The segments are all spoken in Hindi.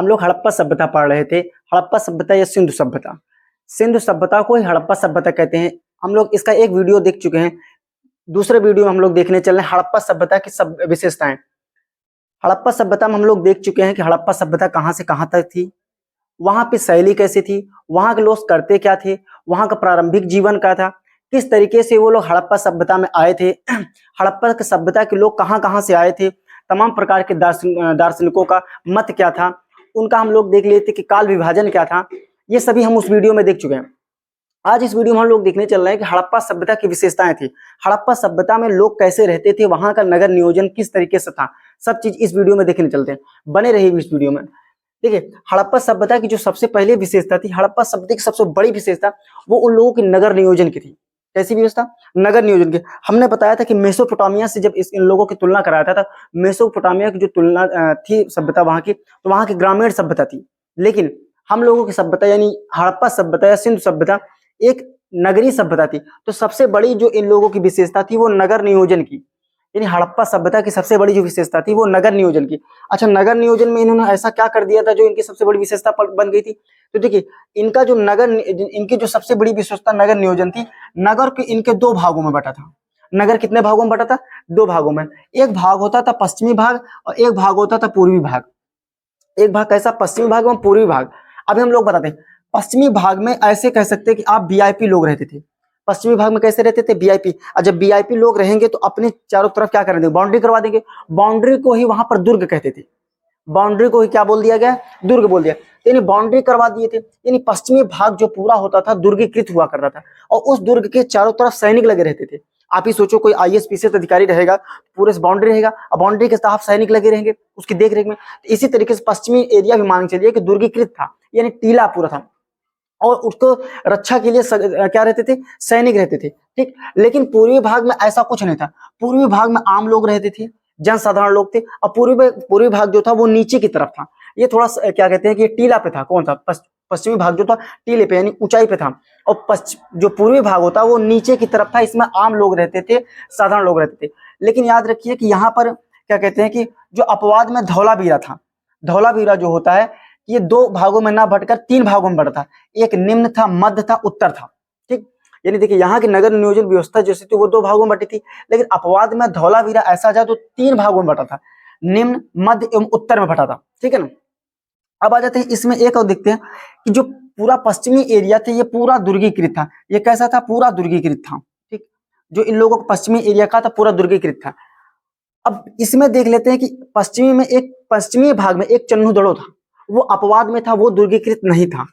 हम लोग हड़प्पा सभ्यता पढ़ रहे थे। हड़प्पा सभ्यता या सिंधु सभ्यता, सिंधु सभ्यता को ही हड़प्पा सभ्यता कहते हैं। हम लोग इसका एक वीडियो देख चुके हैं। दूसरे वीडियो में हम लोग देखने चल रहे हैं हड़प्पा सभ्यता की सब विशेषताएं। हड़प्पा सभ्यता में हम लोग देख चुके हैं कि हड़प्पा सभ्यता कहां से कहां तक थी, वहां पे शैली कैसी थी, वहां के लोग करते क्या थे, वहां का प्रारंभिक जीवन क्या था, किस तरीके से वो लोग हड़प्पा सभ्यता में आए थे, हड़प्पा की सभ्यता के लोग कहां कहां से आए थे, तमाम प्रकार के दार्शनिकों का मत क्या था, उनका हम लोग देख लिए थे कि काल विभाजन क्या था। ये सभी हम उस वीडियो में देख चुके हैं। आज इस वीडियो में हम लोग देखने चल रहे हैं कि हड़प्पा सभ्यता की विशेषताएं थी, हड़प्पा सभ्यता में लोग कैसे रहते थे, वहां का नगर नियोजन किस तरीके से था, सब चीज इस वीडियो में देखने चलते हैं। बने रहिए इस वीडियो में। देखिए, हड़प्पा सभ्यता की जो सबसे पहले विशेषता थी, हड़प्पा सभ्यता की सबसे बड़ी विशेषता वो उन लोगों की नगर नियोजन की थी। कैसी व्यवस्था? नगर नियोजन की। हमने बताया था कि मेसोपोटामिया से जब इन लोगों की तुलना कराया था, मेसोपोटामिया की जो तुलना थी सभ्यता वहां की, तो वहां की ग्रामीण सभ्यता थी। लेकिन हम लोगों की सभ्यता यानी हड़प्पा सभ्यता या सिंधु सभ्यता एक नगरीय सभ्यता थी। तो सबसे बड़ी जो इन लोगों की विशेषता थी वो नगर नियोजन की, यानी हड़प्पा सभ्यता की सबसे बड़ी जो विशेषता थी वो नगर नियोजन की। अच्छा, नगर नियोजन में इन्होंने ऐसा क्या कर दिया था जो इनकी सबसे बड़ी विशेषता बन गई थी? तो देखिए, इनका जो इनकी जो सबसे बड़ी विशेषता नगर नियोजन थी, नगर के इनके दो भागों में बटा था। नगर कितने भागों में बटा था? दो भागों में। एक भाग होता था पश्चिमी भाग और एक भाग होता था पूर्वी भाग। एक भाग कैसा? पश्चिमी भाग एवं पूर्वी भाग। अभी हम लोग बताते हैं। पश्चिमी भाग में ऐसे कह सकते हैं कि आप वीआईपी लोग रहते थे। पश्चिमी भाग में कैसे रहते थे? वीआईपी। और जब वीआईपी लोग रहेंगे तो अपने चारों तरफ क्या करेंगे? बाउंड्री करवा देंगे। बाउंड्री को ही वहां पर दुर्ग कहते थे। बाउंड्री को ही क्या बोल दिया गया? दुर्ग बोल दिया। यानी बाउंड्री करवा दिए थे। यानी पश्चिमी भाग जो पूरा होता था दुर्गीकृत हुआ करता था और उस दुर्ग के चारों तरफ सैनिक लगे रहते थे। आप ही सोचो, कोई आईएएस पीसीएस अधिकारी रहेगा, पूरे बाउंड्री रहेगा और बाउंड्री के साथ सैनिक लगे रहेंगे उसकी देखरेख में। तो इसी तरीके से पश्चिमी एरिया भी मान के चलिए कि दुर्गीकृत था, यानी टीला पूरा था और उसको रक्षा के लिए क्या रहते थे? सैनिक रहते थे। ठीक। लेकिन पूर्वी भाग में ऐसा कुछ नहीं था। पूर्वी भाग में आम लोग रहते थे, जनसाधारण लोग थे और पूर्वी भाग जो था वो नीचे की तरफ था। ये थोड़ा क्या कहते हैं कि ये टीला पे था। कौन था? पश्चिमी भाग जो था टीले पे यानी ऊंचाई पे था और जो पूर्वी भाग होता वो नीचे की तरफ था। इसमें आम लोग रहते थे, साधारण लोग रहते थे। लेकिन याद रखिए कि यहाँ पर क्या कहते हैं कि जो अपवाद में धौलावीरा था, धौलावीरा जो होता है ये दो भागों में ना बटकर तीन भागों में बढ़ता। एक निम्न था, मध्य था, उत्तर था। ठीक। यानी देखिए, यहाँ की नगर नियोजन व्यवस्था जैसी थी वो दो भागों में बटी थी, लेकिन अपवाद में धौलावीरा ऐसा था तो तीन भागों में बटा था, निम्न, मध्य एवं उत्तर में बटा था। ठीक है ना। अब आ जाते हैं इसमें एक और देखते हैं कि जो पूरा पश्चिमी एरिया था ये पूरा दुर्गीकृत था। ये कैसा था? पूरा दुर्गीकृत था। ठीक। जो इन लोगों को पश्चिमी एरिया का था पूरा दुर्गीकृत था। अब इसमें देख लेते हैं कि पश्चिमी भाग में एक चन्नू दड़ो था, वो अपवाद में था, वो दुर्गीकृत नहीं था।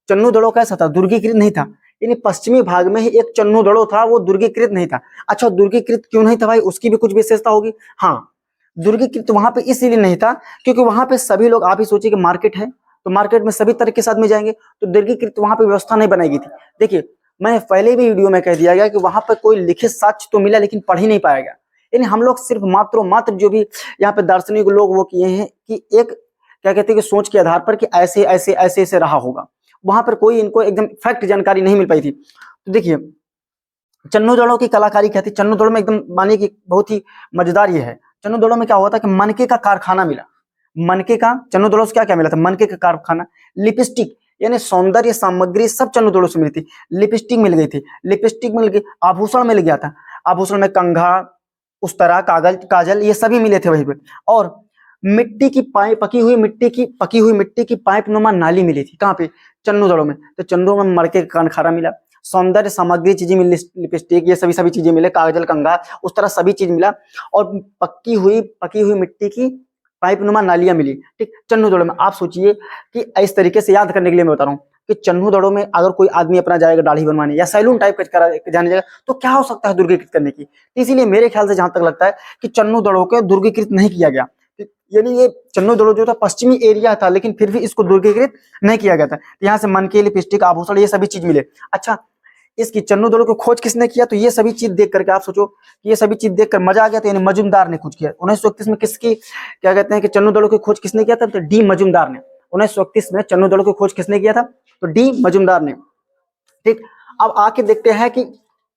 चन्नू दड़ो कैसा था? दुर्गीकृत नहीं था। यानी पश्चिमी भाग में ही एक चन्नू दड़ो था, वो दुर्गीकृत नहीं था। अच्छा, दुर्गीकृत क्यों नहीं था भाई? उसकी भी कुछ विशेषता होगी। हाँ, दुर्गीकृत वहां पे इसलिए नहीं था क्योंकि वहां पे सभी लोग, आप ही सोचिए कि मार्केट है तो मार्केट में सभी तरह के साथ में जाएंगे, तो दुर्गीकृत वहां पे व्यवस्था नहीं बनाई गई थी। देखिए, मैंने पहले भी वीडियो में कह दिया गया कि वहां पर कोई लिखित साक्ष्य तो मिला लेकिन पढ़ ही नहीं पाया गया। यानी हम लोग सिर्फ मात्र जो भी यहाँ पे दार्शनिक लोग वो किए हैं कि एक क्या कहते हैं कि सोच के आधार पर कि ऐसे ऐसे ऐसे ऐसे रहा होगा, वहां पर कोई इनको एकदम फैक्ट जानकारी नहीं मिल पाई थी। तो देखिए, चन्नू दड़ों की कलाकारी क्या थी? चन्नू दड़ों में एकदम मानिए कि बहुत ही मजेदार ये है। चन्नू दड़ों में क्या हुआ था कि मनके का कारखाना मिला। मनके का, चन्नू दड़ों से क्या क्या मिला था? मनके का कारखाना, लिपस्टिक यानी सौंदर्य सामग्री सब चन्नू दड़ों से मिली थी। लिपस्टिक मिल गई थी, लिपस्टिक मिल गई, आभूषण मिल गया था, आभूषण में कंघा, उस्तरा, काजल ये सभी मिले थे वहीं पे। और मिट्टी की पाइप, पकी हुई मिट्टी की पाइप नुमा नाली मिली थी। कहाँ पे? चन्नू दड़ों में। तो चन्नू में मड़के का कारखाना मिला, सौंदर्य सामग्री चीजें मिली, लिपस्टिक ये सभी चीजें मिले, काजल, कंघा, उस तरह सभी चीज मिला और पकी हुई मिट्टी की पाइप नुमा नालियां मिली। ठीक। चन्नू दड़ों में आप सोचिए कि इस तरीके से याद करने के लिए मैं बता रहा हूँ कि चन्नू दड़ों में अगर कोई आदमी अपना जाएगा दाढ़ी बनवाने या सैलून टाइप का जाने जाएगा तो क्या हो सकता है दुर्गीकृत करने की। तो इसीलिए मेरे ख्याल से जहां तक लगता है कि चन्नू दड़ों को दुर्गीकृत नहीं किया गया। यानी ये चन्नू दड़ों जो था पश्चिमी एरिया था लेकिन फिर भी इसको दुर्गीकृत नहीं किया गया था। यहाँ से मनके, लिपस्टिक, आभूषण ये सभी चीज मिले। अच्छा, इसकी चन्नू दड़ों को खोज किसने किया? तो ये सभी चीज देख करके आप सोचो, ये सभी चीज देखकर मजा आ गया था। यानी मजुमदार ने खोज किया 1931 में। किसकी क्या कहते हैं कि चन्नू दड़ों की खोज किसने किया था? तो डी मजुमदार ने। 1931 में चन्नू दड़ों की खोज किसने किया था? तो डी मजुमदार ने। ठीक। अब आके देखते हैं कि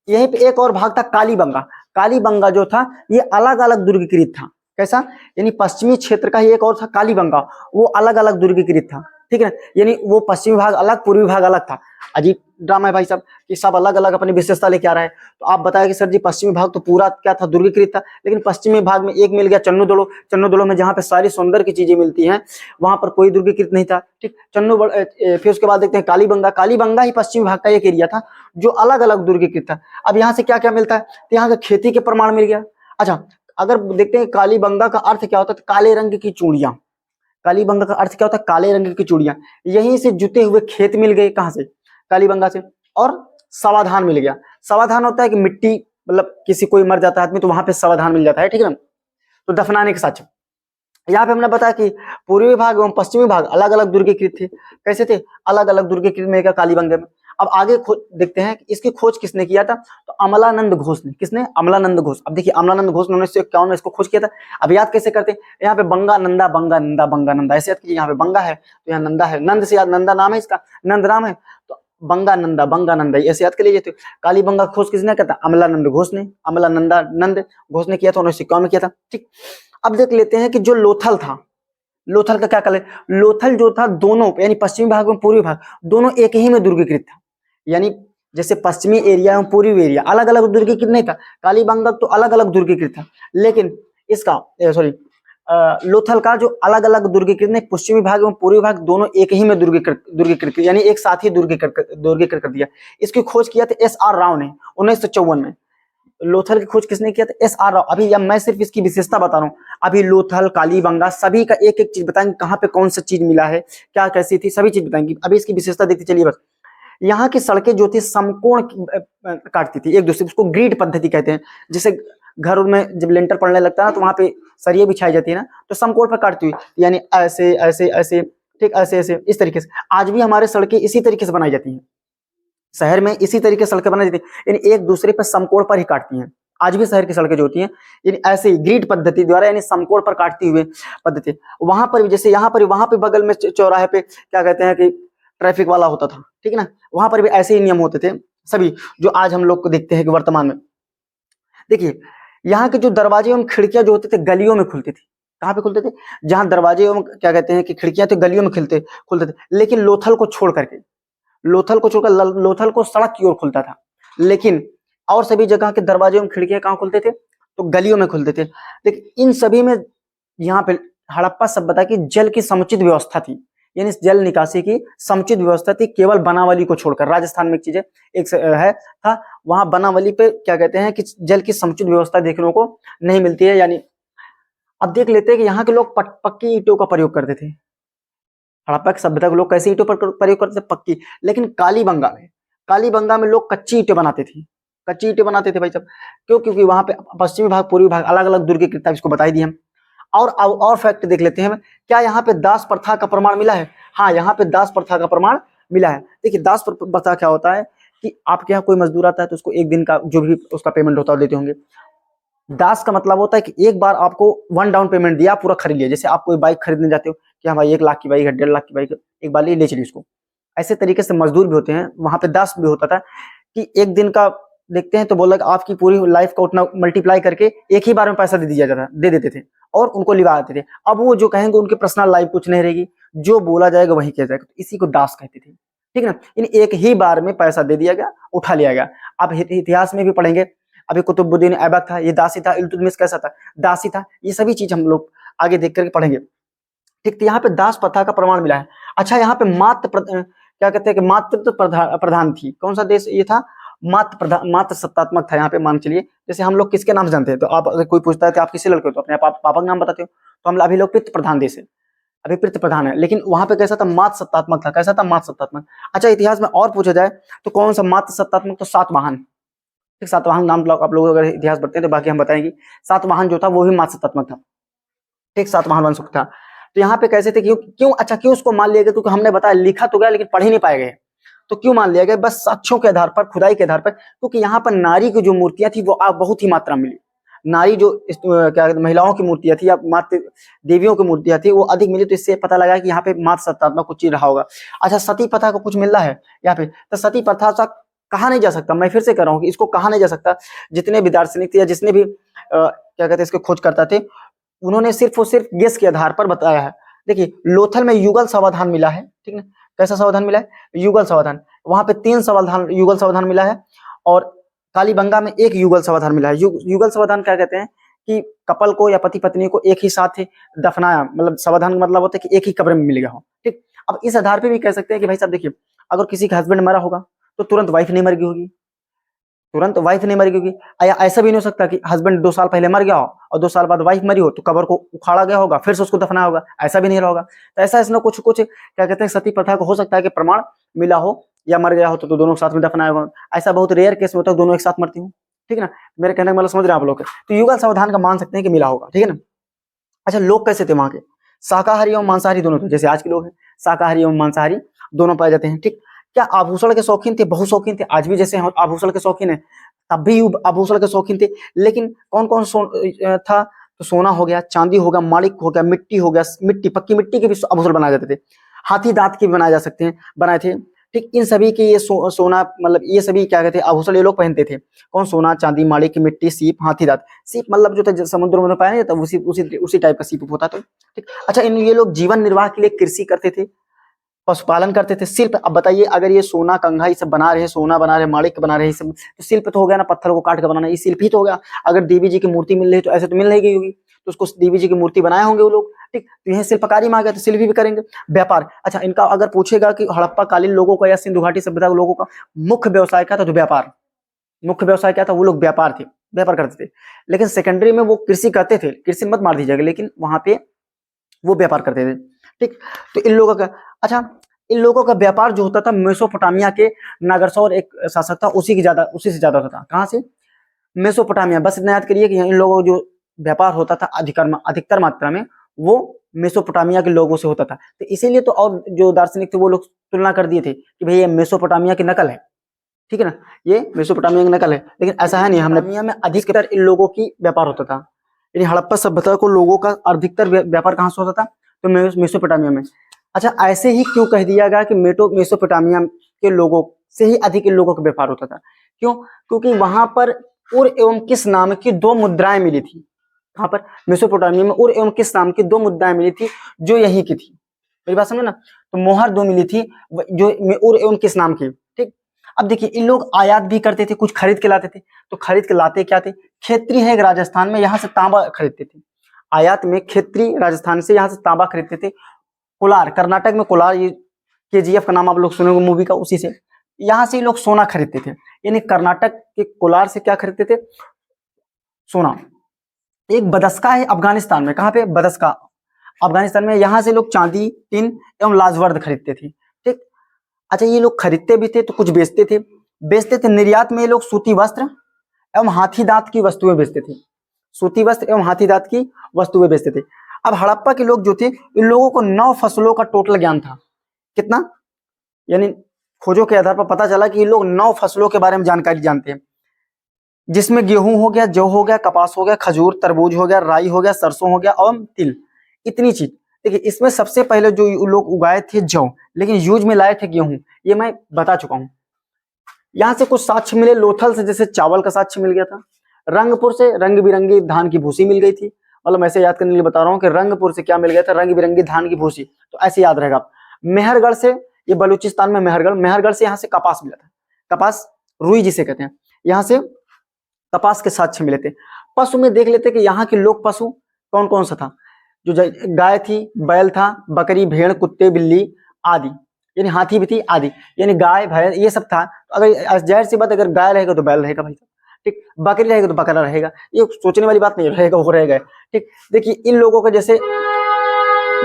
यहीं पे एक और भाग था कालीबंगा। कालीबंगा जो था ये अलग अलग दुर्गीकृत था। कैसा, यानी पश्चिमी क्षेत्र का ही एक और था कालीबंगा, वो अलग अलग दुर्गीकृत था, ठीक है, यानी वो पश्चिमी भाग अलग, पूर्वी भाग अलग था। अजीब ड्रामा है भाई साहब कि सब अलग अलग अपनी विशेषता लेके आ रहा है। तो आप बताया कि सर जी पश्चिमी भाग तो पूरा क्या था, दुर्गीकृत था, लेकिन पश्चिमी भाग में एक मिल गया चन्नू दड़ो में जहाँ पे सारी सौंदर्य की चीजें मिलती हैं, वहां पर कोई दुर्गीकृत नहीं था, ठीक। फिर उसके बाद देखते हैं कालीबंगा ही पश्चिमी भाग का एक एरिया था जो अलग अलग दुर्गीकृत था। अब यहाँ से क्या क्या मिलता है, तो यहाँ का खेती के प्रमाण मिल गया। अच्छा, अगर देखते हैं कालीबंगा का अर्थ क्या होता है, तो काले रंग की चूड़ियां, कालीबंगा का अर्थ क्या होता है, काले रंग की चूड़ियां। यहीं से जुते हुए खेत मिल गए, कहां से, कालीबंगा से। और समाधान मिल गया। समाधान होता है कि मिट्टी, मतलब किसी कोई मर जाता है आदमी तो वहां पे समाधान मिल जाता है, ठीक है ना। तो दफनाने के साक्ष्य, यहाँ पे हमने बताया कि पूर्वी भाग एवं पश्चिमी भाग अलग अलग दुर्गीकृत थे। कैसे थे, अलग अलग दुर्गीकृत में कालीबंगा में। अब आगे देखते हैं कि इसकी खोज किसने किया था, तो अमलानंद घोष ने। किसने, अमलानंद घोष। अब देखिए अमलानंद घोष ने 1951 में इसको खोज किया था। अब याद कैसे करते हैं, यहाँ पे बंगा नंदा बंगा नंदा बंगा नंदा ऐसे याद कीजिए। यहाँ पे बंगा है तो यहाँ नंदा है, नंद से याद, नंदा नाम है इसका, नंद नाम है, तो बंगा नंदा ऐसे याद कर लीजिए। तो कालीबंगा खोज किसने किया था, अमलानंद घोष ने, अमलानंदा नंद घोष ने किया था, 1951 में किया था, ठीक। अब देख लेते हैं कि जो लोथल था, लोथल का क्या करें, लोथल जो था दोनों यानी पश्चिमी भाग में पूर्वी भाग दोनों एक ही में दुर्गीकृत था। यानी जैसे पश्चिमी एरिया एवं पूर्वी एरिया अलग अलग दुर्गीकृत नहीं था, कालीबंगा तो अलग अलग दुर्गीकृत था, लेकिन इसका सॉरी लोथल का जो अलग अलग दुर्गीकृत नहीं, पश्चिमी भाग एवं पूर्वी भाग दोनों एक ही में दुर्गीकृत यानी एक साथ ही दुर्गीकृत कर दिया। इसकी खोज किया था SR राव ने 1954 में। लोथल की खोज किसने किया था, SR राव। अभी मैं सिर्फ इसकी विशेषता बता रहा हूँ। अभी लोथल, कालीबंगा सभी का एक एक चीज बताएंगे, कहाँ पे कौन सा चीज मिला है, क्या कैसी थी, सभी चीज बताएंगे। अभी इसकी विशेषता देखते चलिए। बस यहाँ की सड़कें जो थी समकोण काटती थी एक दूसरे, उसको ग्रिड पद्धति कहते हैं। जैसे घर में जब लेंटर पड़ने लगता है तो वहां पे सरिये बिछाई जाती है ना, तो समकोण पर काटती हुई, यानी ऐसे ऐसे ऐसे, ठीक, ऐसे ऐसे इस तरीके से। आज भी हमारे सड़कें इसी तरीके से बनाई जाती हैं, शहर में इसी तरीके से सड़कें बनाई जाती है, यानी एक दूसरे पर समकोण पर ही काटती हैं। आज भी शहर की सड़कें जो होती हैं यानी ऐसे ही ग्रिड पद्धति द्वारा, यानी समकोण पर काटती हुए पद्धति। वहां पर भी जैसे यहाँ पर, वहां पे बगल में चौराहे पे क्या कहते हैं कि ट्रैफिक वाला होता था, ठीक है ना, वहां पर भी ऐसे ही नियम होते थे सभी, जो आज हम लोग को देखते हैं कि वर्तमान में। देखिए यहाँ के जो दरवाजे एवं खिड़कियां जो होते थे गलियों में खुलती थी। कहाँ पे खुलते थे, जहां दरवाजे एवं क्या कहते हैं कि खिड़कियां थे गलियों में खुलते थे। लेकिन लोथल को छोड़कर लोथल को सड़क की ओर खुलता था, लेकिन और सभी जगह के दरवाजे एवं खिड़कियां कहाँ खुलते थे, तो गलियों में खुलते थे। देखिए इन सभी में यहाँ पे हड़प्पा सभ्यता की जल की समुचित व्यवस्था थी, यानी जल निकासी की समुचित व्यवस्था थी, केवल बनावली को छोड़कर। राजस्थान में एक चीज है, एक है था, वहां बनावली पे क्या कहते हैं कि जल की समुचित व्यवस्था देखने को नहीं मिलती है। यानी अब देख लेते हैं कि यहाँ के लोग पक्की ईंटों का प्रयोग करते थे। हड़प्पा की सभ्यता के लोग कैसे ईंटों पर प्रयोग करते थे, पक्की। लेकिन कालीबंगा में लोग कच्ची ईंटें बनाते थे, कच्ची ईंटें बनाते थे भाई साहब। क्यों, क्योंकि वहां पे पश्चिमी भाग पूर्वी भाग अलग अलग दुर्गीकृत था, इसको बताई दी हम। और फैक्ट देख लेते हैं, क्या यहाँ पे दास प्रथा का प्रमाण मिला है। हाँ, यहाँ पे दास प्रथा का प्रमाण मिला है। देखिए दास प्रथा क्या होता है कि आपके यहाँ कोई मजदूर आता है तो उसको एक दिन का जो भी उसका पेमेंट होता है देते होंगे। दास का मतलब होता है कि एक बार आपको 1 डाउन पेमेंट दिया, पूरा खरीद लिया। जैसे आप कोई बाइक खरीदने जाते हो कि हाँ भाई 1 लाख की बाइक है, 1.5 लाख की बाइक है, एक बार ले चलिए इसको। ऐसे तरीके से मजदूर भी होते हैं, वहां पे दास भी होता था कि एक दिन का देखते हैं तो बोला कि आपकी पूरी लाइफ का उतना मल्टीप्लाई करके एक ही बार में पैसा दे देते थे और उनको लिवा देते थे। अब वो जो कहेंगे उनकी पर्सनल लाइफ कुछ नहीं रहेगी, जो बोला जाएगा वही किया जाएगा, तो इसी को दास कहते थे, ठीक है ना। इन एक ही बार में पैसा दे दिया गया, उठा लिया गया। आप इतिहास में भी पढ़ेंगे, अभी कुतुबुद्दीन ऐबक था, ये दासी था। इल्तुतमिश कैसा था, दासी था। ये सभी चीज हम लोग आगे देख करके पढ़ेंगे, ठीक। तो यहाँ पे दास प्रथा का प्रमाण मिला है। अच्छा, यहाँ पे क्या कहते हैं कि मातृत्व प्रधान थी। कौन सा देश ये था, मात्र सत्तात्मक था। यहाँ पे मान चलिए जैसे हम लोग किसके नाम से जानते हैं, तो आप अगर कोई पूछता है कि आप किसी लड़के हो तो अपने पापा का नाम बताते हो, तो हम अभी लोग पितृ प्रधान देश है, अभी पितृ प्रधान है। लेकिन वहां पे कैसा था, मात्र सत्तात्मक था। कैसा था, मात्र सत्तात्मक। अच्छा, इतिहास में और पूछा जाए तो कौन सा मात्र सत्तात्मक, तो सातवाहन, ठीक। सातवाहन नाम आप लोग अगर इतिहास पढ़ते हैं तो बाकी हम बताएंगे। सातवाहन जो था वो भी मात्र सत्तात्मक था, ठीक। सातवाहन वंश था। तो यहाँ पे कैसे थे, क्यों अच्छा क्यों उसको मान लिया गया, क्योंकि हमने बताया लिखा तो गया लेकिन पढ़ ही नहीं पाए गए, तो क्यों मान लिया गया, बस साक्ष्यों के आधार पर, खुदाई के आधार पर। क्योंकि यहाँ पर नारी की जो मूर्तियां थी वो बहुत ही मात्रा में मिली। नारी जो क्या महिलाओं की मूर्तियां थी या मात्र देवियों की मूर्तियां थी वो अधिक मिली, तो इससे पता लगा कि यहाँ पे मात्र सत्तात्मक कुछ चीज रहा होगा। अच्छा, सती प्रथा को कुछ मिल रहा है यहाँ पे, तो सती प्रथा कहा नहीं जा सकता, मैं फिर से कह रहा हूँ कि इसको कहा नहीं जा सकता। जितने भी दार्शनिक थे या जितने भी क्या कहते हैं इसके खोज करता थे, उन्होंने सिर्फ और सिर्फ गेस के आधार पर बताया है। देखिए लोथल में युगल सावधान मिला है, ठीक है, कैसा सावधान मिला है, युगल सावधान, वहां पे 3 सावधान युगल सावधान मिला है, और कालीबंगा में 1 युगल सावधान मिला है। युगल सावधान क्या कहते हैं कि कपल को या पति पत्नी को एक ही साथ दफनाया, मतलब सावधान का मतलब होता है कि एक ही कब्र में मिल गया हो, ठीक। अब इस आधार पे भी कह सकते हैं कि भाई साहब देखिए, अगर किसी का हस्बैंड मरा होगा तो तुरंत वाइफ नहीं मर गई होगी, तुरंत वाइफ नहीं मर गई होगी। या ऐसा भी नहीं हो सकता कि हस्बैंड 2 साल पहले मर गया हो और 2 साल बाद वाइफ मरी हो तो कब्र को उखाड़ा गया होगा फिर से उसको दफनाया होगा, ऐसा भी नहीं रहा होगा। तो ऐसा इसमें कुछ कुछ क्या कहते हैं सती प्रथा को हो सकता है कि प्रमाण मिला हो, या मर गया हो तो दोनों साथ में दफनाया होगा। ऐसा बहुत रेयर केस में होता है दोनों एक साथ मरती हूँ, ठीक है ना, मेरे कहने का मतलब समझ रहे हैं आप लोग। तो युगल सावधान का मान सकते हैं कि मिला होगा, ठीक है ना। अच्छा लोग कैसे थे वहां के, शाकाहारी एवं मांसाहारी दोनों थे, जैसे आज के लोग हैं शाकाहारी एवं मांसाहारी दोनों पाए जाते हैं, ठीक। क्या आभूषण के शौकीन थे, बहुत शौकीन थे, आज भी जैसे हम आभूषण के शौकीन है तब भी आभूषण के शौकीन थे। लेकिन कौन कौन था, तो सोना हो गया, चांदी हो गया, माणिक हो गया, मिट्टी हो गया, मिट्टी पक्की मिट्टी के भी आभूषण बनाए जाते थे, हाथी दांत के भी बनाए जा सकते हैं, बनाए थे, ठीक। इन सभी के ये सोना मतलब ये सभी क्या कहते हैं आभूषण ये लोग पहनते थे। कौन, सोना चांदी माणिक मिट्टी सीप हाथी दांत। सीप मतलब जो था समुद्र में पाया नहीं जाता, उसी टाइप का सीप होता था, ठीक। अच्छा इन ये लोग जीवन निर्वाह के लिए कृषि करते थे, पशुपालन करते थे, शिल्प। अब बताइए अगर ये सोना कंघा ये सब बना रहे हैं, सोना बना रहे हैं, माणिक बना रहे हैं, सब तो शिल्प तो हो गया ना, पत्थर को काट कर बनाना, ये शिल्प ही तो हो गया। अगर देवी जी की मूर्ति मिल रही है तो ऐसे तो मिल नहीं गई होगी, तो उसको देवी जी की मूर्ति बनाए होंगे वो लोग, ठीक। तो यह शिल्पकारी में आ गया, तो शिल्प भी करेंगे। व्यापार, अच्छा इनका अगर पूछेगा कि हड़प्पा कालीन लोगों का या सिंधु घाटी सभ्यता के लोगों का मुख्य व्यवसाय क्या था, तो व्यापार। मुख्य व्यवसाय क्या था, वो लोग व्यापार थे, व्यापार करते थे। लेकिन सेकेंडरी में वो कृषि करते थे, कृषि मत मार दीजिएगा, लेकिन वहां पे वो व्यापार करते थे, ठीक। तो इन लोगों का, अच्छा इन लोगों का व्यापार जो होता था मेसोपोटामिया के नागरसौर एक शासक था उसी से ज्यादा होता था। कहाँ से, मेसोपोटामिया। बस इतना याद करिए कि इन लोगों का जो व्यापार होता था अधिकतर मात्रा में वो मेसोपोटामिया के लोगों से होता था। तो इसीलिए तो और जो दार्शनिक थे वो लोग तुलना कर दिए थे कि भाई ये मेसोपोटामिया की नकल है, ठीक है ना, ये मेसोपोटामिया की नकल है। लेकिन ऐसा है नहीं, हमने में अधिकतर इन लोगों की व्यापार होता था। यानी हड़प्पा सभ्यता को लोगों का अधिकतर व्यापार कहाँ से होता था, तो मेसोपोटामिया में। अच्छा ऐसे ही क्यों कह दिया गया कि मेसोपोटामिया के लोगों से ही अधिक इन लोगों का व्यापार होता था, क्यों, क्योंकि वहां पर उर एवं किस नाम की 2 मुद्राएं मिली थी। कहां पर, मेसोपोटामिया में उर एवं किस नाम की 2 मुद्राएं मिली थी जो यही की थी। मेरी बात समझे ना, तो मोहर 2 मिली थी जो उर एवं किस नाम की, ठीक। अब देखिए इन लोग आयात भी करते थे, कुछ खरीद के लाते थे। तो खरीद के लाते क्या थे, खेत्री है एक राजस्थान में, यहाँ से तांबा खरीदते थे। आयात में खेत्री राजस्थान से यहाँ से तांबा खरीदते थे। कोलार कर्नाटक में, कोलार ये KGF का नाम आप लोग सुनेंगे मूवी का, उसी से यहाँ से लोग सोना खरीदते थे। यानी कर्नाटक के कोलार से क्या खरीदते थे, सोना। एक बदस्का है अफगानिस्तान में, कहाँ पे, बदस्का अफगानिस्तान में, यहाँ से लोग चांदी टिन एवं लाजवर्द खरीदते थे, ठीक। अच्छा ये लोग खरीदते भी थे तो कुछ बेचते थे। निर्यात में ये लोग सूती वस्त्र एवं हाथी दांत की वस्तुएं बेचते थे, सूती वस्त्र एवं हाथी दांत की वस्तुएं बेचते थे। अब हड़प्पा के लोग जो थे इन लोगों को 9 फसलों का टोटल ज्ञान था। कितना, यानी खोजों के आधार पर पता चला कि ये लोग 9 फसलों के बारे में जानकारी जानते हैं, जिसमें गेहूं हो गया, जौ हो गया, कपास हो गया, खजूर, तरबूज हो गया, राई हो गया, सरसों हो गया और तिल। इतनी चीज। देखिए इसमें सबसे पहले जो लोग उगाए थे जौ, लेकिन यूज में लाए थे गेहूं, ये मैं बता चुका हूं। यहाँ से कुछ साक्ष्य मिले, लोथल से जैसे चावल का साक्ष्य मिल गया था, रंगपुर से रंग बिरंगी धान की भूसी मिल गई थी। मतलब ऐसे याद करने के लिए बता रहा हूँ कि रंगपुर से क्या मिल गया था, रंग बिरंगी धान की भूसी, तो ऐसे याद रहेगा। मेहरगढ़ से, ये बलूचिस्तान में मेहरगढ़ से यहाँ से कपास मिला था, कपास रुई जिसे कहते हैं, यहाँ से कपास के साक्ष्य मिले थे। पशु में देख लेते कि यहाँ के लोग पशु कौन कौन सा था, जो गाय थी, बैल था, बकरी, भेड़, कुत्ते, बिल्ली आदि, यानी हाथी भी थी आदि, यानी गाय भैंस ये सब था। अगर जाहिर सी बात, अगर गाय रहेगा तो बैल रहेगा भाई, ठीक, बकरी रहेगा तो बकरा रहेगा, ये सोचने वाली बात नहीं, रहेगा वो रहेगा, ठीक। देखिए इन लोगों के जैसे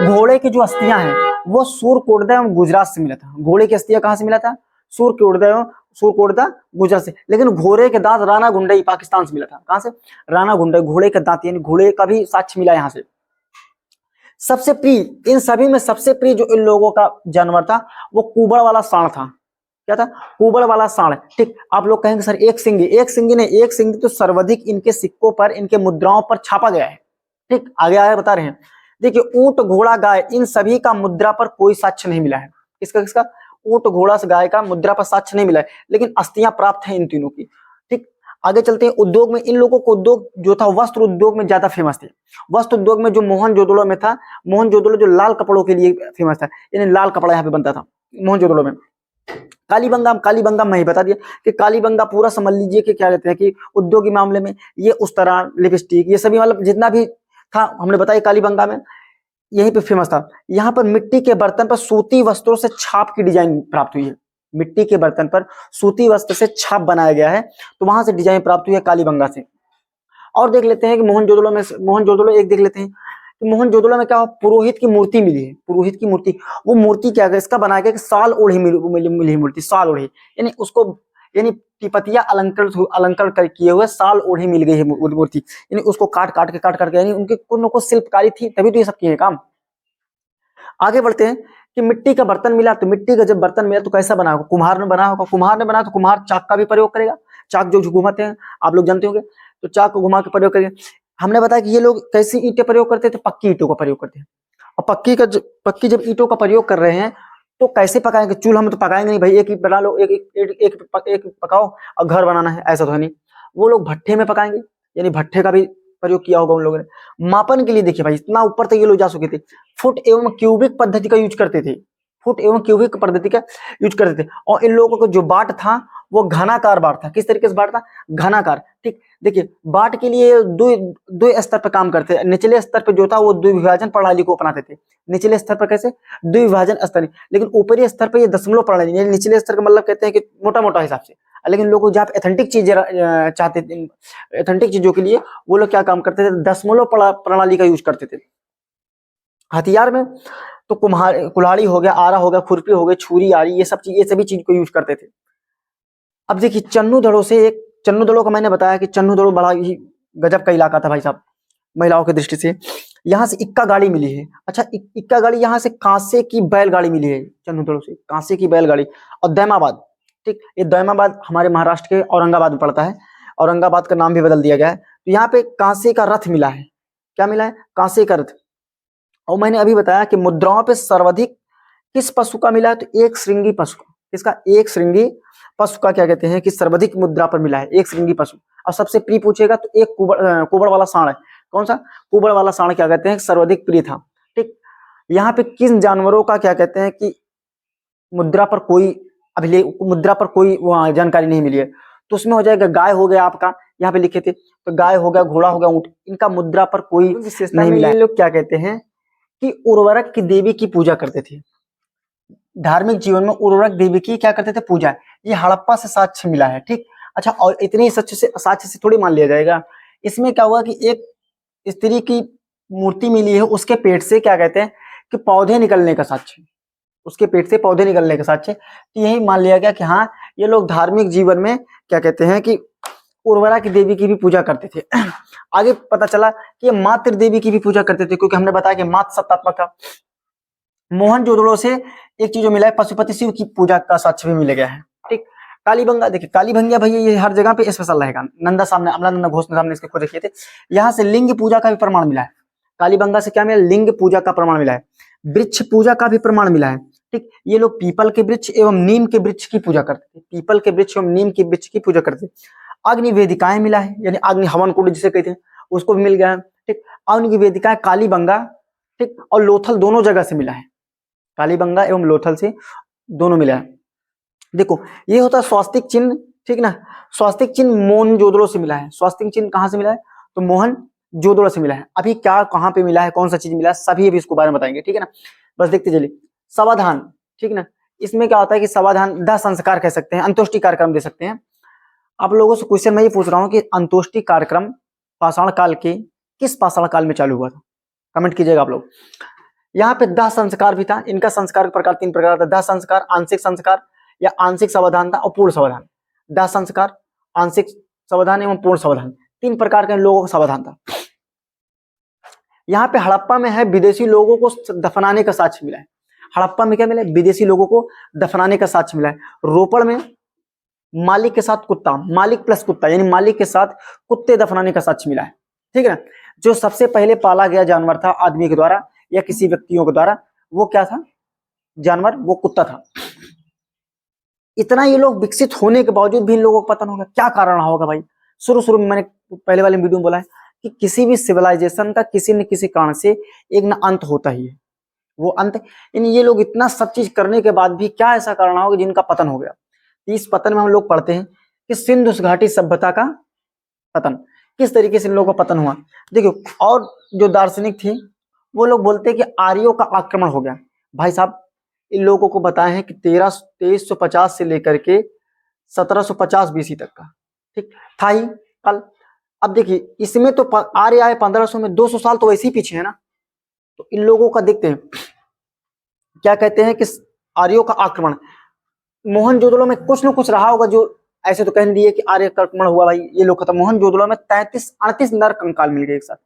घोड़े की जो अस्थियां हैं वो सूरकोटदा एवं गुजरात से मिला था। घोड़े की अस्थियां कहाँ से मिला था, सूरकोटदा गुजरात से। लेकिन घोड़े के दांत राणा गुंडई पाकिस्तान से मिला था। कहां से, राणा गुंडई, घोड़े के दांत, यानी घोड़े का भी साक्ष्य मिला यहाँ से। सबसे प्रिय, इन सभी में सबसे प्रिय जो इन लोगों का जानवर था वो कुबड़ वाला सांड था। क्या था, कुबड़ वाला सांड, ठीक। आप लोग कहेंगे सर एक सिंगी ने, एक सिंगी तो सर्वाधिक इनके सिक्कों पर, इनके मुद्राओं पर छापा गया है, ठीक। आगे आगे बता रहे हैं। देखिए ऊंट, घोड़ा, गाय, इन सभी का मुद्रा पर कोई साक्ष्य नहीं मिला है। किसका, ऊंट, घोड़ा से गाय का मुद्रा पर साक्ष्य नहीं मिला है, लेकिन अस्थियां प्राप्त है इन तीनों की, ठीक। आगे चलते हैं उद्योग में। इन लोगों को उद्योग जो था वस्त्र उद्योग में ज्यादा फेमस थे। वस्त्र उद्योग में जो मोहनजोदड़ो में था, मोहनजोदड़ो जो लाल कपड़ों के लिए फेमस था, यानी लाल कपड़ा यहाँ पे बनता था मोहनजोदड़ो में। कालीबंगा मैं ही बता दिया कि कालीबंगा पूरा समझ लीजिए कि क्या कहते हैं कि उद्योगी मामले में ये उस्तरा, लिपस्टिक, ये सभी मतलब जितना भी था हमने बताया कालीबंगा में यहीं पे फेमस था। यहाँ पर मिट्टी के बर्तन पर सूती वस्त्रों से छाप की डिजाइन प्राप्त हुई है। मिट्टी के बर्तन पर सूती वस्त्र से छाप बनाया गया है, तो वहां से डिजाइन प्राप्त हुई है कालीबंगा से। और देख लेते हैं कि मोहनजोदड़ो एक देख लेते हैं कि मोहनजोदड़ो में क्या हुआ, पुरोहित की मूर्ति मिली है। पुरोहित की मूर्ति, वो मूर्ति क्या है, इसका बनाया गया कि साल ओढ़ी मिली मूर्ति, साल ओढ़ी, यानी उसको यानी टिपतिया अलंकर किए हुए साल ओढ़ी मिल गई है मूर्ति, यानी उसको काट करके यानी उनके कुछ को शिल्पकारी थी, तभी तो ये सब किए काम। आगे बढ़ते हैं कि मिट्टी का बर्तन मिला, तो मिट्टी का जब बर्तन मिला तो कैसा बना होगा, कुम्हार ने बना होगा। कुम्हार ने बना तो कुम्हार चाक का भी प्रयोग करेगा, चाक जो घुमाते हैं आप लोग जानते होंगे, तो चाक को घुमा के प्रयोग करेंगे। हमने बताया कि ये लोग कैसी ईंटें प्रयोग करते थे, पक्की ईंटों का प्रयोग करते हैं। और पक्की जब ईंटों का प्रयोग कर रहे हैं तो कैसे पकाएंगे, चूल्हा में तो पकाएंगे नहीं भाई, एक ही बना लो, एक पकाओ और घर बनाना है, ऐसा तो है नहीं। वो लोग भट्ठे में पकाएंगे, यानी भट्ठे का भी प्रयोग किया होगा उन लोगों ने। मापन के लिए देखिए भाई, इतना ऊपर तक ये लोग जा चुके थे, फुट एवं क्यूबिक पद्धति का यूज करते थे, फुट एवं क्यूबिक पद्धति का यूज करते थे। और इन लोगों का जो बाट था वो घनाकार बाट था। किस तरीके से बाट था, घनाकार। ठीक, देखिए बाट के लिए दो स्तर पर काम करते हैं। निचले स्तर पर जो था वो द्विभाजन प्रणाली को अपनाते थे। निचले स्तर पर कैसे, द्विभाजन स्तर, लेकिन ऊपरी स्तर पर ये दशमलव प्रणाली, यानी निचले स्तर का मतलब कहते हैं कि मोटा मोटा हिसाब से। लेकिन लोग जहाँ एथेंटिक चीजें चाहते थे, एथेंटिक चीजों के लिए वो लोग क्या काम करते थे, दशमलव प्रणाली का यूज करते थे। हथियार में तो कुल्हाड़ी हो गया, आरा हो गया, खुरपी हो गई, छुरी, आरी, ये सभी चीज को यूज करते थे। अब देखिए चन्नू दड़ों का मैंने बताया कि चन्नू दड़ों बड़ा ही गजब का इलाका था भाई साहब महिलाओं की दृष्टि से। यहाँ से इक्का गाड़ी मिली है। अच्छा, इक्का गाड़ी यहाँ से कांसे की बैलगाड़ी मिली है, चन्नू दड़ों से कांसे की बैलगाड़ी। और दैमाबाद, ठीक, ये दैमाबाद हमारे महाराष्ट्र के औरंगाबाद में पड़ता है, औरंगाबाद का नाम भी बदल दिया गया है। तो यहाँ पे कांसे का रथ मिला है। क्या मिला है, कांसे का रथ। और मैंने अभी बताया कि मुद्राओं पे सर्वाधिक किस पशु का मिला है, तो एक श्रृंगी पशु का। इसका एक श्रृंगी पशु का क्या कहते हैं कि सर्वाधिक मुद्रा पर मिला है, एक श्रृंगी पशु। और सबसे प्रिय पूछेगा तो एक कुबड़ वाला सांड है। कौन सा, कुबड़ वाला सांड क्या कहते हैं सर्वाधिक प्रिय था। ठीक, यहाँ पे किन जानवरों का क्या कहते हैं कि मुद्रा पर कोई जानकारी नहीं मिली है, तो उसमें हो जाएगा गाय हो गया आपका, यहाँ पे लिखे थे, तो गाय हो गया, घोड़ा हो गया, ऊंट, इनका मुद्रा पर कोई नहीं मिला है। लोग क्या कहते हैं कि उर्वरक की देवी की पूजा करते थे। धार्मिक जीवन में उर्वरक देवी की क्या करते थे, पूजा। ये हड़प्पा से साक्ष्य मिला है। ठीक, अच्छा, और इतनी साक्ष्य से थोड़ी मान लिया जाएगा। इसमें क्या हुआ कि एक स्त्री की मूर्ति मिली है, उसके पेट से क्या कहते हैं कि पौधे निकलने का साक्ष्य, उसके पेट से पौधे निकलने का साक्ष्य। तो यही मान लिया गया कि हाँ, ये लोग धार्मिक जीवन में क्या कहते हैं कि उर्वरा की देवी की भी पूजा करते थे। आगे पता चला कि ये मातृ देवी की भी पूजा करते थे, क्योंकि हमने बताया कि मातृ सत्तात्मक था। मोहनजोदड़ो से एक चीज जो मिला है, पशुपति शिव की पूजा का साक्ष्य भी मिल गया है। ठीक, कालीबंगा, देखिए कालीबंगा भैया ये हर जगह पे स्पेशल रहेगा। नंदा सामने, अमला घोष सामने इसके खोज किए थे। यहाँ से लिंग पूजा का भी प्रमाण मिला है। कालीबंगा से क्या मिला, लिंग पूजा का प्रमाण मिला है, वृक्ष पूजा का भी प्रमाण मिला है। ठीक, ये लोग पीपल के वृक्ष एवं नीम के वृक्ष की पूजा करते थे, पीपल के वृक्ष एवं नीम के वृक्ष की पूजा करते थे। अग्नि वेदिकाएं मिला है, यानी अग्नि हवन कुंड जिसे कहते हैं, उसको भी मिल गया है। ठीक, अग्नि की वेदिकाएं कालीबंगा, ठीक, और लोथल दोनों जगह से मिला है, कालीबंगा एवं लोथल से दोनों मिला है। देखो ये होता है स्वास्तिक चिन्ह, ठीक ना, स्वास्तिक चिन्ह मोहनजोदड़ो से मिला है। स्वास्तिक चिन्ह कहाँ से मिला है, तो मोहनजोदड़ो से मिला है। अभी क्या कहाँ पे मिला है, कौन सा चीज मिला है, सभी अभी इसको बारे में बताएंगे, ठीक है ना। बस देखते चलिए। समाधान, ठीक ना, इसमें क्या होता है कि समाधान दाह संस्कार कह सकते हैं, अंतोष्टि कार्यक्रम दे सकते हैं। आप लोगों से क्वेश्चन मैं ये पूछ रहा हूँ कि अंतोष्टि कार्यक्रम पाषाण काल के किस पाषाण काल में चालू हुआ था, कमेंट कीजिएगा आप लोग। यहाँ पे दाह संस्कार भी था। इनका संस्कार प्रकार 3 प्रकार था, दाह संस्कार, आंशिक संस्कार या आंशिक समाधान था, और पूर्ण समाधान। दाह संस्कार, आंशिक समाधान एवं पूर्ण समाधान, 3 प्रकार के लोगों का समाधान था। यहाँ पे हड़प्पा में है विदेशी लोगों को दफनाने का साक्ष्य मिला है। हड़प्पा में क्या मिला है, विदेशी लोगों को दफनाने का साक्ष्य मिला है। रोपड़ में मालिक के साथ कुत्ता, मालिक प्लस कुत्ता, यानी मालिक के साथ कुत्ते दफनाने का साक्ष्य मिला है, ठीक है ना। जो सबसे पहले पाला गया जानवर था आदमी के द्वारा या किसी व्यक्तियों के द्वारा, वो क्या था जानवर, वो कुत्ता था। इतना ये लोग विकसित होने के बावजूद भी इन लोगों को पता नहीं होगा, क्या कारण रहा होगा भाई। शुरू शुरू में मैंने पहले वाले वीडियो में बोला है कि किसी भी सिविलाइजेशन का किसी न किसी कारण से एक ना अंत होता ही है। वो अंत इन ये लोग इतना सब चीज करने के बाद भी क्या ऐसा कारण होगा जिनका पतन हो गया। इस पतन में हम लोग पढ़ते हैं कि सिंधु घाटी सभ्यता का पतन, किस तरीके से इन लोगों का पतन हुआ। देखो, और जो दार्शनिक थे वो लोग बोलते हैं कि आर्यों का आक्रमण हो गया। भाई साहब, इन लोगों को बताए हैं कि 2350 से लेकर के 1750 बीसी तक का, ठीक था ही कल। अब देखिए, इसमें तो आर्य आए 1500 में, 200 साल तो वैसे ही पीछे है ना। तो इन लोगों का देखते हैं क्या कहते हैं कि आर्यों का आक्रमण, मोहनजोदड़ो में कुछ न कुछ रहा होगा जो ऐसे तो कह नहीं दिए कि आर्य का आक्रमण हुआ भाई ये लोग खत्म। मोहनजोदड़ो में 38 नर कंकाल मिल गए एक साथ,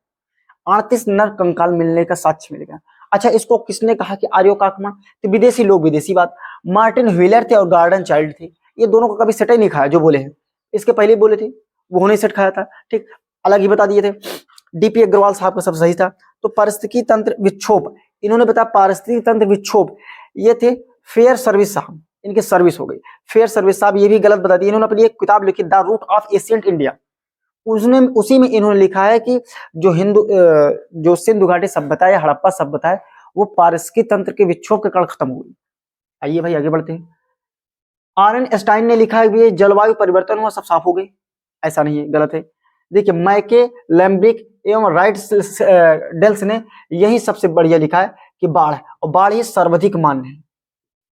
38 नर कंकाल मिलने का साक्ष्य मिल गया। अच्छा, इसको किसने कहा कि आर्यों का आक्रमण? तो विदेशी लोग, विदेशी बात, मार्टिन व्हीलर थे और गार्डन चाइल्ड थे। ये दोनों का कभी सेट ही नहीं खाया जो बोले हैं, इसके पहले बोले थे वो नहीं सेट खाया था, ठीक, अलग ही बता दिए थे। डीपी अग्रवाल साहब का सब सही था। तो पारिस्थितिकी तंत्र विक्षोभ, इन्होंने बताया पारिस्थितिकी तंत्र विक्षोभ, ये थे फेयर सर्विस साहब, इनकी सर्विस हो गई। फेयर सर्विस साहब ये भी गलत बता दिया। इन्होंने अपनी एक किताब लिखी the root of ancient India, उसने उसी में इन्होंने लिखा है कि जो सिंधु घाटी सभ्यता है, हड़प्पा सभ्यता है, वो पारिस्थितिकी तंत्र के विक्षोभ के कारण खत्म हुई। आइए भाई आगे बढ़ते हैं। आरएन स्टाइन ने लिखा है कि जलवायु परिवर्तन हुआ, सब साफ हो गई। ऐसा नहीं है, गलत है। देखिए, मैके, लैम्ब्रिक एवं राइट डेल्स ने यही सबसे बढ़िया लिखा है कि बाढ़, और बाढ़ ही सर्वाधिक मान्य है।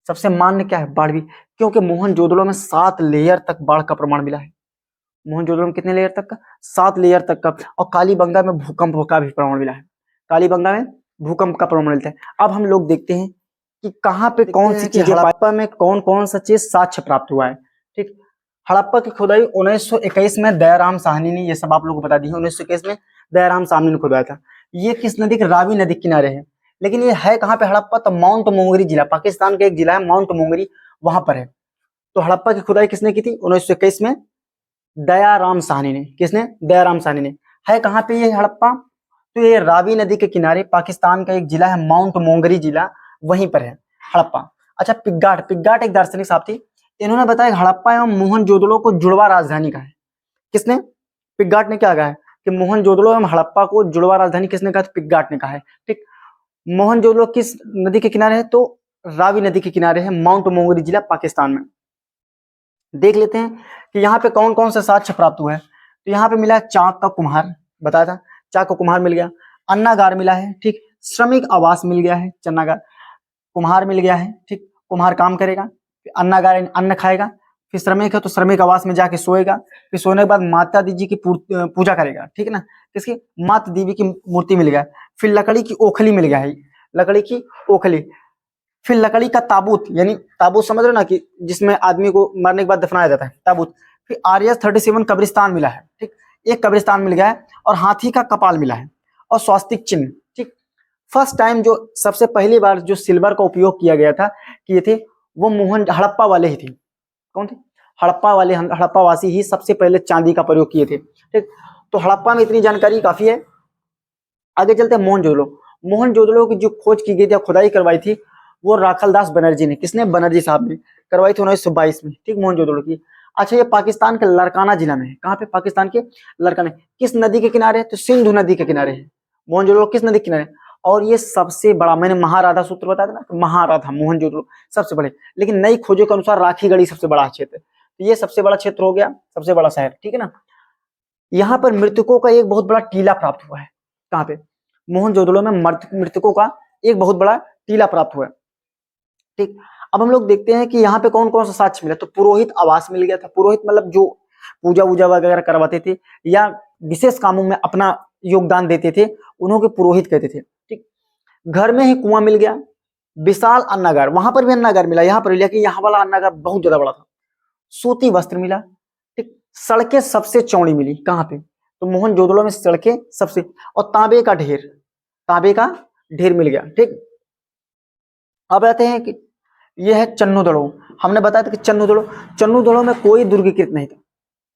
सबसे मान्य क्या है? बाढ़ भी, क्योंकि मोहनजोदड़ो में 7 लेयर तक बाढ़ का प्रमाण मिला है। मोहनजोदड़ो में कितने लेयर तक का? 7 लेयर तक का। और कालीबंगा में भूकंप का भी प्रमाण मिला है। कालीबंगा में भूकंप का प्रमाण मिलता है। अब हम लोग देखते हैं कि कहाँ पे कौन सी चीजें, हड़प्पा में कौन कौन सा चीज साक्ष्य प्राप्त हुआ है, ठीक। हड़प्पा की खुदाई 1921 में दयाराम साहनी ने, ये सब आप लोगों को बता दी है, 1921 में दयाराम साहनी ने खुदवाया था। ये किस नदी के? रावी नदी के किनारे है। लेकिन ये है कहाँ पे हड़प्पा? तो माउंट मोंगरी जिला, पाकिस्तान का एक जिला है माउंट मोंगरी, वहां पर है। तो हड़प्पा की खुदाई किसने की थी? 1921 में दयाराम साहनी ने। किसने? दयाराम साहनी ने। है कहाँ पे ये हड़प्पा? तो ये रावी नदी के किनारे पाकिस्तान का एक जिला है माउंट मोंगरी जिला, वहीं पर है हड़प्पा। अच्छा, पिग्गाट एक दार्शनिक साहब थी, इन्होंने बताया हड़प्पा एवं मोहनजोदड़ो को जुड़वा राजधानी कहा है। किसने? पिग्गाट ने क्या कहा है कि मोहनजोदड़ो एवं हड़प्पा को जुड़वा राजधानी किसने कहा? पिग्गाट ने कहा है, ठीक। मोहनजोदड़ो किस नदी के किनारे है? तो रावी नदी के किनारे है, माउंट मोंगरी जिला, पाकिस्तान में। देख लेते हैं कि यहाँ पे कौन कौन सा साक्ष्य प्राप्त हुआ है। तो यहाँ पे मिला है चाक का कुम्हार, बताया था, चाक का कुम्हार मिल गया। अन्नागार मिला है, ठीक। श्रमिक आवास मिल गया है, चन्नागार। कुम्हार मिल गया है, ठीक, कुम्हार काम करेगा। अन्नागार अन्न खाएगा। फिर श्रमिक है तो श्रमिक आवास में जाके सोएगा। फिर सोने के बाद माता दी जी की पूजा करेगा, ठीक है ना। किसकी? माता देवी की मूर्ति मिल गया। फिर लकड़ी की ओखली मिल गया है, लकड़ी की ओखली। फिर लकड़ी का ताबूत, यानी ताबूत समझ रहे ना, कि जिसमें आदमी को मरने के बाद दफनाया जाता है, ताबूत। फिर आर्यस 37 कब्रिस्तान मिला है, ठीक, एक कब्रिस्तान मिल गया है। और हाथी का कपाल मिला है, और स्वास्तिक चिन्ह, ठीक। फर्स्ट टाइम जो सबसे पहली बार जो सिल्वर का उपयोग किया गया था, किए थे वो हड़प्पा वाले ही थे। कौन थे? हड़प्पा वाले, हड़प्पा वासी ही सबसे पहले चांदी का प्रयोग किए थे, ठीक। तो हड़प्पा में इतनी जानकारी काफी है। आगे चलते हैं मोहनजोदड़ो। मोहनजोदड़ो की जो खोज की गई थी, खुदाई करवाई थी, वो राखलदास बनर्जी ने। किसने? बनर्जी साहब ने करवाई थी 1922 में, ठीक, मोहनजोदड़ो की। अच्छा, ये पाकिस्तान के लड़काना जिला में है। कहाँ पे? पाकिस्तान के लड़काना। किस नदी के किनारे है? तो सिंधु नदी के किनारे है। मोहनजोदड़ो किस नदी के किनारे? और ये सबसे बड़ा, मैंने महाराधा सूत्र बताया था ना, तो महाराधा मोहनजोदड़ो सबसे बड़े। लेकिन नई खोजों के अनुसार राखीगढ़ी सबसे बड़ा क्षेत्र, तो ये सबसे बड़ा क्षेत्र हो गया, सबसे बड़ा शहर, ठीक है ना। यहाँ पर मृतकों का एक बहुत बड़ा टीला प्राप्त हुआ है। कहाँ पे? मोहनजोदड़ो में मृतकों का एक बहुत बड़ा टीला प्राप्त हुआ है, ठीक। अब हम लोग देखते हैं कि यहाँ पे कौन कौन सा साक्ष्य मिला। तो पुरोहित आवास मिल गया था। पुरोहित मतलब जो पूजा वूजा वगैरह करवाते थे या विशेष कामों में अपना योगदान देते थे, उन्हों के पुरोहित कहते थे, ठीक। घर में ही कुआं मिल गया। विशाल अन्नागार, वहां पर भी अन्नागार मिला, यहाँ पर, लेकिन यहाँ वाला अन्नागार बहुत ज्यादा बड़ा था। सूती वस्त्र मिला, ठीक। सड़कें सबसे चौड़ी मिली। कहाँ पे? तो मोहनजोदड़ो में सड़कें सबसे, और तांबे का ढेर, तांबे का ढेर मिल गया, ठीक। अब आते हैं कि यह है चन्नोदड़ो। हमने बताया था कि चन्नोदड़ो में कोई दुर्गीकृत नहीं था।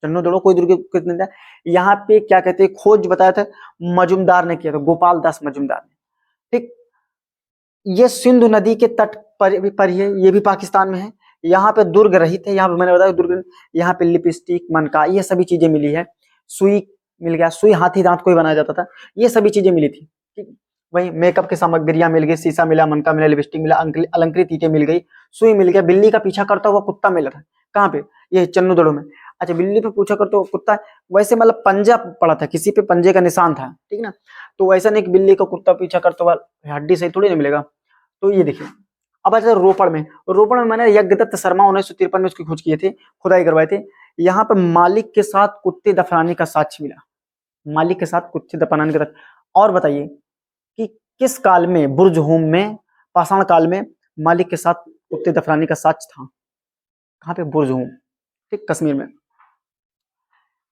चन्नोदड़ो कोई दुर्गीकृत नहीं था। यहाँ पे क्या कहते हैं, खोज बताया था मजुमदार ने किया था, गोपाल दास मजुमदार ने, ठीक। ये सिंधु नदी के तट पर ही है, ये भी पाकिस्तान में है। यहाँ पे दुर्ग रहित है, यहाँ पे मैंने बताया दुर्ग, यहाँ पे लिपस्टिक, मनका, ये सभी चीजें मिली है। सुई मिल गया, सुई हाथी दांत को ही बनाया जाता था, ये सभी चीजें मिली थी। ठीक, वही मेकअप की सामग्रियां मिल गई, शीशा मिला, मनका मिला, लिपस्टिक मिला, अलंकृत ईंटें मिल गई, सुई मिल गया, बिल्ली का पीछा करता हुआ कुत्ता मिला था। कहाँ पे? ये चन्नूदड़ो में। अच्छा, बिल्ली पे पूछा करते हुआ कुत्ता, वैसे मतलब पंजा पड़ा था, किसी पे पंजे का निशान था, ठीक ना। तो वैसा नहीं कि बिल्ली का कुत्ता पीछा करता हुआ हड्डी सही थोड़ी ना मिलेगा। तो ये देखिए। अब अच्छा, रोपड़ में मैंने यज्ञदत्त शर्मा 1953 में उसकी खोज किए थे, खुदाई करवाए थे। यहाँ पर मालिक के साथ कुत्ते दफनाने का साक्ष्य मिला, मालिक के साथ कुत्ते दफनाने का। और बताइए कि किस काल में बुर्जहोम में, पाषाण काल में मालिक के साथ कुत्ते दफनाने का साक्ष्य था? कहाँ पे? बुर्जहोम, ठीक, कश्मीर में।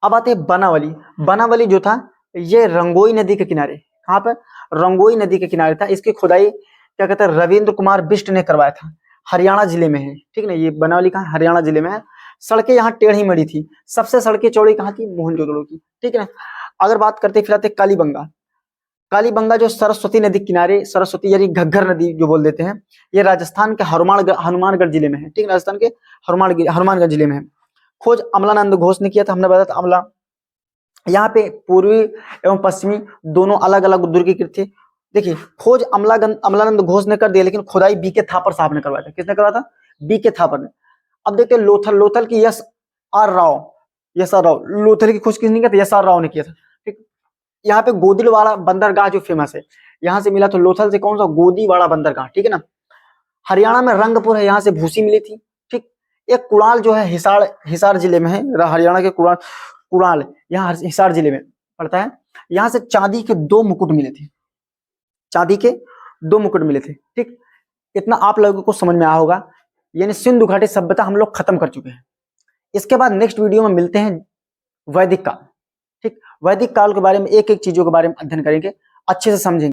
अब आते हैं बनावली। बनावली जो था ये रंगोई नदी के किनारे, कहाँ पर? रंगोई नदी के किनारे था। इसकी खुदाई क्या कहते हैं, रविंद्र कुमार बिष्ट ने करवाया था, हरियाणा जिले में है, ठीक ना। ये बनावली कहाँ? हरियाणा जिले में है। सड़कें यहाँ टेढ़ी मेढ़ी थी, सबसे सड़कें चौड़ी कहाँ थी? मोहनजोदड़ो की, ठीक है ना। अगर बात करते फिर आते कालीबंगा। कालीबंगा जो सरस्वती नदी किनारे, सरस्वती यानी घग्गर नदी जो बोल देते हैं, ये राजस्थान के हनुमानगढ़ जिले में है, ठीक है, राजस्थान के हनुमानगढ़ जिले में है। खोज अमलानंद घोष ने किया था, हमने बताया था अमला। यहाँ पे पूर्वी एवं पश्चिमी दोनों अलग अलग दुर्ग की थे। देखिए, खोज अमलानंद घोष ने कर दिया, लेकिन खुदाई बी के थापर साहब ने करवाया था। किसने करवाया था? बी के थापर ने। अब देखते हैं लोथल की यस आर राव, लोथल की खोज किसने किया था? यस आर राव ने किया था, ठीक। यहाँ पे गोदिलवाड़ा बंदरगाह जो फेमस है, यहाँ से मिला। तो लोथल से कौन सा? गोदीवाड़ा बंदरगाह, ठीक है ना। हरियाणा में रंगपुर है, यहाँ से भूसी मिली थी, ठीक। एक कुड़ाल जो है हिसार जिले में है, हरियाणा के कुड़ाल यहाँ हिसार जिले में पड़ता है। यहाँ से चांदी के 2 मुकुट मिले थे, चांदी के 2 मुकुट मिले थे, ठीक। इतना आप लोगों को समझ में आया होगा। यानी सिंधु घाटी सभ्यता हम लोग खत्म कर चुके हैं। इसके बाद नेक्स्ट वीडियो में मिलते हैं वैदिक काल, ठीक। वैदिक काल के बारे में एक एक चीजों के बारे में अध्ययन करेंगे, अच्छे से समझेंगे।